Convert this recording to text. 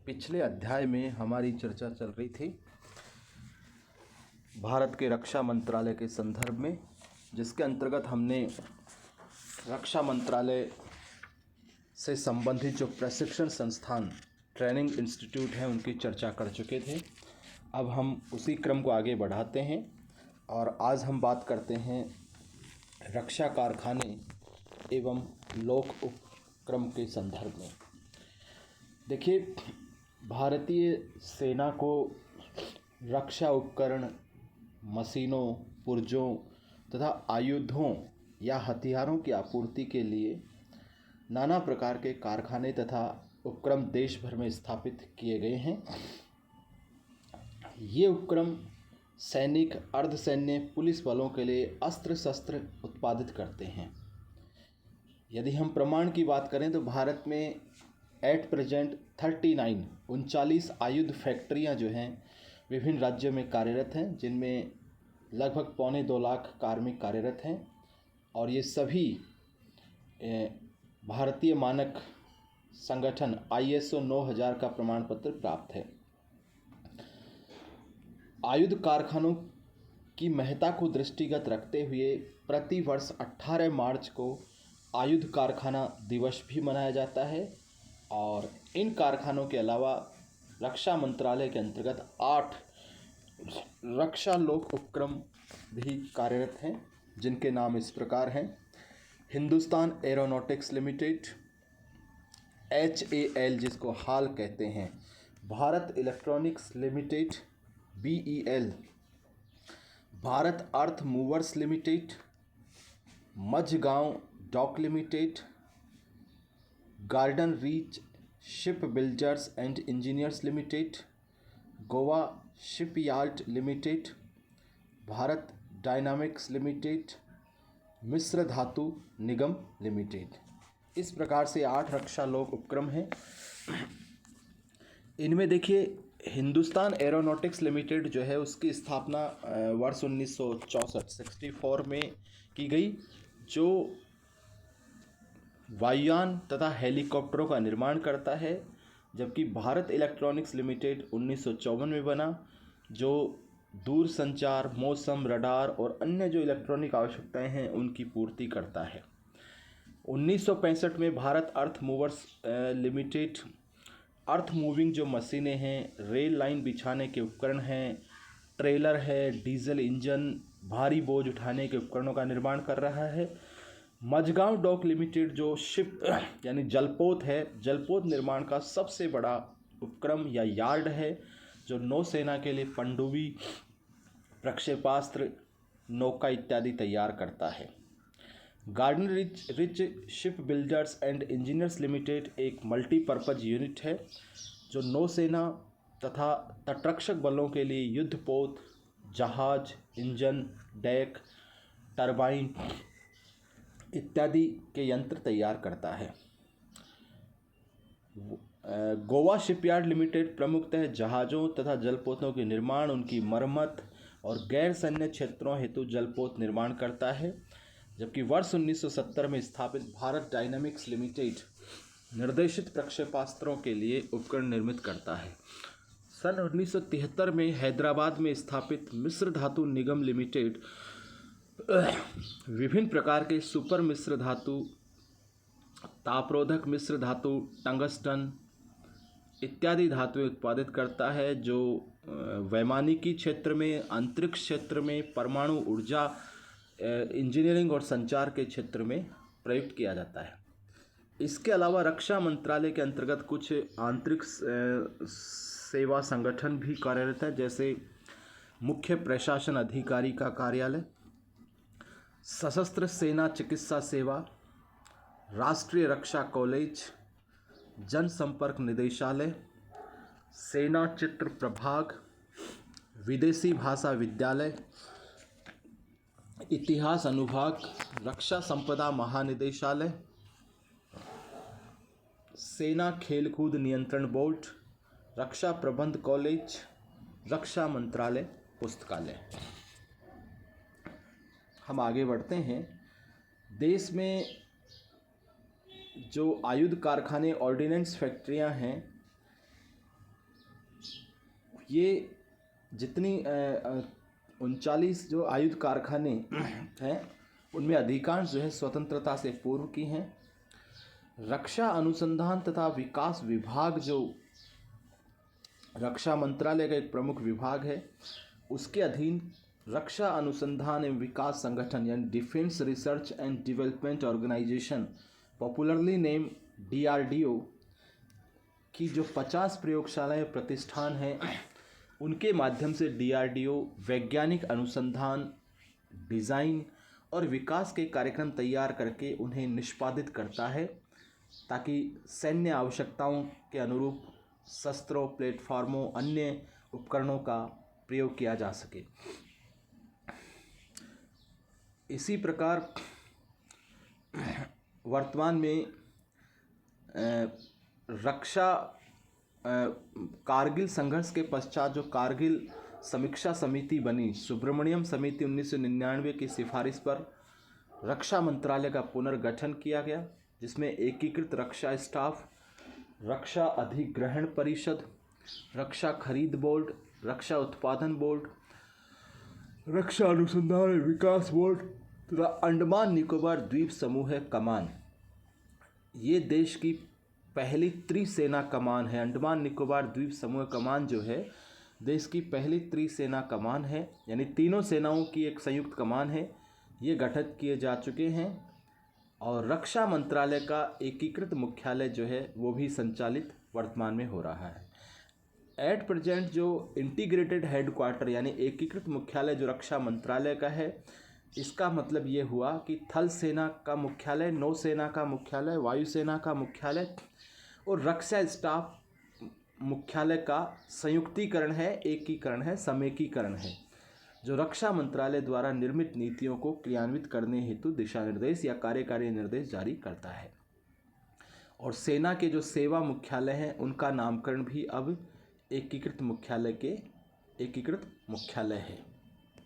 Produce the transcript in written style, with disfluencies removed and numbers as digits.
पिछले अध्याय में हमारी चर्चा चल रही थी भारत के रक्षा मंत्रालय के संदर्भ में, जिसके अंतर्गत हमने रक्षा मंत्रालय से संबंधित जो प्रशिक्षण संस्थान ट्रेनिंग इंस्टीट्यूट हैं उनकी चर्चा कर चुके थे। अब हम उसी क्रम को आगे बढ़ाते हैं और आज हम बात करते हैं रक्षा कारखाने एवं लोक उपक्रम के संदर्भ में। देखिए, भारतीय सेना को रक्षा उपकरण, मशीनों, पुर्जों तथा आयुधों या हथियारों की आपूर्ति के लिए नाना प्रकार के कारखाने तथा उपक्रम देश भर में स्थापित किए गए हैं। ये उपक्रम सैनिक, अर्धसैन्य, पुलिस बलों के लिए अस्त्र शस्त्र उत्पादित करते हैं। यदि हम प्रमाण की बात करें तो भारत में एट प्रेजेंट 39 आयुध फैक्ट्रियां जो हैं विभिन्न राज्यों में कार्यरत हैं, जिनमें लगभग 2.25 लाख कार्मिक कार्यरत हैं और ये सभी भारतीय मानक संगठन ISO 9000 का प्रमाण पत्र प्राप्त है। आयुध कारखानों की महत्ता को दृष्टिगत रखते हुए प्रति वर्ष 18 मार्च को आयुध कारखाना दिवस भी मनाया जाता है और इन कारखानों के अलावा रक्षा मंत्रालय के अंतर्गत 8 रक्षा लोक उपक्रम भी कार्यरत हैं, जिनके नाम इस प्रकार हैं: हिंदुस्तान एरोनॉटिक्स लिमिटेड, HAL जिसको हाल कहते हैं, Bharat electronics limited BEL, Bharat earth movers limited, Mazagon dock limited, garden reach ship builders and engineers limited, Goa shipyard limited, Bharat dynamics limited, Mishra Dhatu Nigam limited. इस प्रकार से 8 रक्षा लोक उपक्रम हैं। इनमें देखिए, हिंदुस्तान एरोनॉटिक्स लिमिटेड जो है उसकी स्थापना वर्ष 1964 में की गई, जो वायुयान तथा हेलीकॉप्टरों का निर्माण करता है। जबकि भारत इलेक्ट्रॉनिक्स लिमिटेड 1954 में बना, जो दूर संचार, मौसम, रडार और अन्य जो इलेक्ट्रॉनिक आवश्यकताएं हैं उनकी पूर्ति करता है। 1965 में Bharat earth movers limited earth moving जो मशीनें हैं, रेल लाइन बिछाने के उपकरण हैं, ट्रेलर है, डीजल इंजन, भारी बोझ उठाने के उपकरणों का निर्माण कर रहा है। मझगांव डॉक लिमिटेड जो शिप यानी जलपोत है, जलपोत निर्माण का सबसे बड़ा उपक्रम या यार्ड है, जो नौसेना के लिए पनडुब्बी, प्रक्षेपास्त्र, नौका इत्यादि तैयार करता है। Garden rich ship builders and engineers limited एक मल्टीपर्पज यूनिट है, जो नौसेना तथा तटरक्षक बलों के लिए युद्धपोत, जहाज, इंजन, डेक, टरबाइन इत्यादि के यंत्र तैयार करता है। गोवा शिपयार्ड लिमिटेड प्रमुखतः जहाज़ों तथा जलपोतों के निर्माण, उनकी मरम्मत और गैर सैन्य क्षेत्रों हेतु जलपोत निर्माण करता है। जबकि वर्ष 1970 में स्थापित भारत डायनामिक्स लिमिटेड निर्देशित प्रक्षेपास्त्रों के लिए उपकरण निर्मित करता है। सन 1973 में हैदराबाद में स्थापित मिश्र धातु निगम लिमिटेड विभिन्न प्रकार के सुपर मिश्र धातु, तापरोधक मिश्र धातु, टंगस्टन इत्यादि धातुएं उत्पादित करता है, जो वैमानिकी क्षेत्र में, अंतरिक्ष क्षेत्र में, परमाणु ऊर्जा, इंजीनियरिंग और संचार के क्षेत्र में प्रयुक्त किया जाता है। इसके अलावा रक्षा मंत्रालय के अंतर्गत कुछ आंतरिक सेवा संगठन भी कार्यरत है, जैसे मुख्य प्रशासन अधिकारी का कार्यालय, सशस्त्र सेना चिकित्सा सेवा, राष्ट्रीय रक्षा कॉलेज, जनसंपर्क निदेशालय, सेना चित्र प्रभाग, विदेशी भाषा विद्यालय, इतिहास अनुभाग, रक्षा संपदा महानिदेशालय, सेना खेलकूद नियंत्रण बोर्ड, रक्षा प्रबंध कॉलेज, रक्षा मंत्रालय पुस्तकालय। हम आगे बढ़ते हैं। देश में जो आयुध कारखाने, ऑर्डिनेंस फैक्ट्रियां हैं, ये जितनी 39 जो आयुध कारखाने हैं उनमें अधिकांश जो है स्वतंत्रता से पूर्व की हैं। रक्षा अनुसंधान तथा विकास विभाग जो रक्षा मंत्रालय का एक प्रमुख विभाग है, उसके अधीन रक्षा अनुसंधान एवं विकास संगठन यानी defence research and development organisation, popularly name DRDO, की जो 50 प्रयोगशालाएं प्रतिष्ठान हैं, उनके माध्यम से DRDO वैज्ञानिक अनुसंधान, डिज़ाइन और विकास के कार्यक्रम तैयार करके उन्हें निष्पादित करता है ताकि सैन्य आवश्यकताओं के अनुरूप शस्त्रों, प्लेटफॉर्मों, अन्य उपकरणों का प्रयोग किया जा सके। इसी प्रकार वर्तमान में रक्षा कारगिल संघर्ष के पश्चात जो कारगिल समीक्षा समिति बनी, सुब्रमण्यम समिति 1999 की सिफारिश पर रक्षा मंत्रालय का पुनर्गठन किया गया, जिसमें एकीकृत रक्षा स्टाफ, रक्षा अधिग्रहण परिषद, रक्षा खरीद बोर्ड, रक्षा उत्पादन बोर्ड, रक्षा अनुसंधान विकास बोर्ड तथा अंडमान निकोबार द्वीप समूह कमान, ये देश की पहली त्रिसेना कमान है। अंडमान निकोबार द्वीप समूह कमान जो है देश की पहली त्रिसेना कमान है, यानी तीनों सेनाओं की एक संयुक्त कमान है। ये गठित किए जा चुके हैं और रक्षा मंत्रालय का एकीकृत मुख्यालय जो है वो भी संचालित वर्तमान में हो रहा है। एट प्रेजेंट जो इंटीग्रेटेड हेडक्वार्टर यानी एकीकृत मुख्यालय जो रक्षा मंत्रालय का है, इसका मतलब ये हुआ कि थल सेना का मुख्यालय, नौसेना का मुख्यालय, वायुसेना का मुख्यालय और रक्षा स्टाफ मुख्यालय का संयुक्तिकरण है, एकीकरण है, समेकीकरण है, जो रक्षा मंत्रालय द्वारा निर्मित नीतियों को क्रियान्वित करने हेतु दिशा निर्देश या कार्यकारी निर्देश जारी करता है। और सेना के जो सेवा मुख्यालय हैं उनका नामकरण भी अब एकीकृत मुख्यालय है।